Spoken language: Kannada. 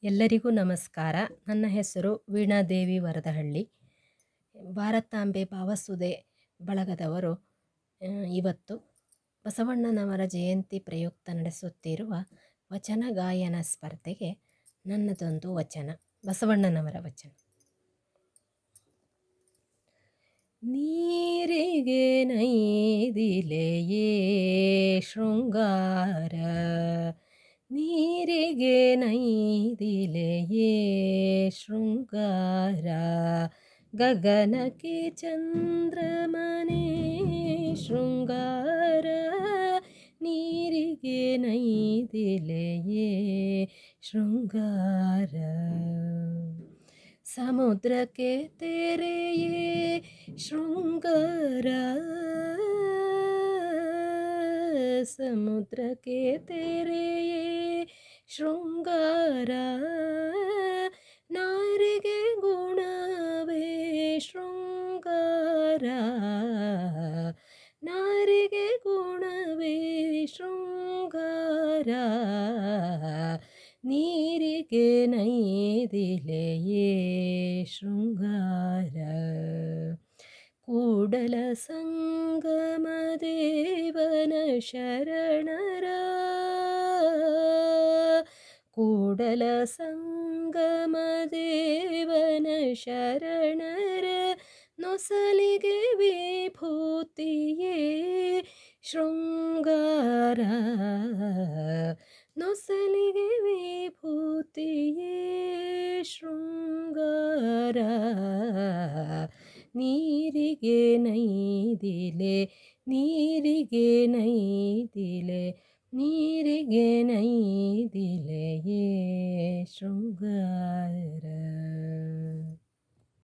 ಎಲ್ಲರಿಗೂ ನಮಸ್ಕಾರ. ನನ್ನ ಹೆಸರು ವೀಣಾದೇವಿ ವರದಹಳ್ಳಿ. ಭಾರತಾಂಬೆ ಭಾವಸುಧೆ ಬಳಗದವರು ಇವತ್ತು ಬಸವಣ್ಣನವರ ಜಯಂತಿ ಪ್ರಯುಕ್ತ ನಡೆಸುತ್ತಿರುವ ವಚನ ಗಾಯನ ಸ್ಪರ್ಧೆಗೆ ನನ್ನದೊಂದು ವಚನ, ಬಸವಣ್ಣನವರ ವಚನ. ನೀರಿಗೆ ನೈದಿಲೆಯೇ ಶೃಂಗಾರ, ನೀರಿಗೆ ನೈದಿಲೆಯೇ ಶೃಂಗಾರ, ಗಗನಕ್ಕೆ ಚಂದ್ರಮನೇ ಶೃಂಗಾರ, ನೀರಿಗೆ ನೈದಿಲೆಯೇ ಶೃಂಗಾರ, ಸಮುದ್ರಕ್ಕೆ ತೆರೆಯೇ ಶೃಂಗಾರ, ಸಮುದ್ರಕ್ಕೆ ತೆರೆಯೇ ಶೃಂಗಾರ, ನಾರಿಗೆ ಗುಣವೇ ಶೃಂಗಾರ, ನಾರಿಗೆ ಗುಣವೇ ಶೃಂಗಾರ, ನೀರಿಗೆ ನೈದಿಲೆಯೇ ಶೃಂಗಾರ, ಕೂಡಲ ಸಂಗಮ ದೇವನ ಶರಣರ, ಕೂಡಲ ಸಂಗಮ ದೇವನ ಶರಣರ, ನೊಸಲಿಗೆ ವಿಭೂತಿಯೇ ಶೃಂಗಾರ, ನೊಸಲಿಗೆ ವಿಭೂತಿಯೇ ಶೃಂಗಾರ, ನೀರಿಗೆ ನೈದಿಲೆ, ನೀರಿಗೆ ನೈದಿಲೆ, ನೀರಿಗೆ ನೈದಿಲೆಯೇ ಶೃಂಗಾರ.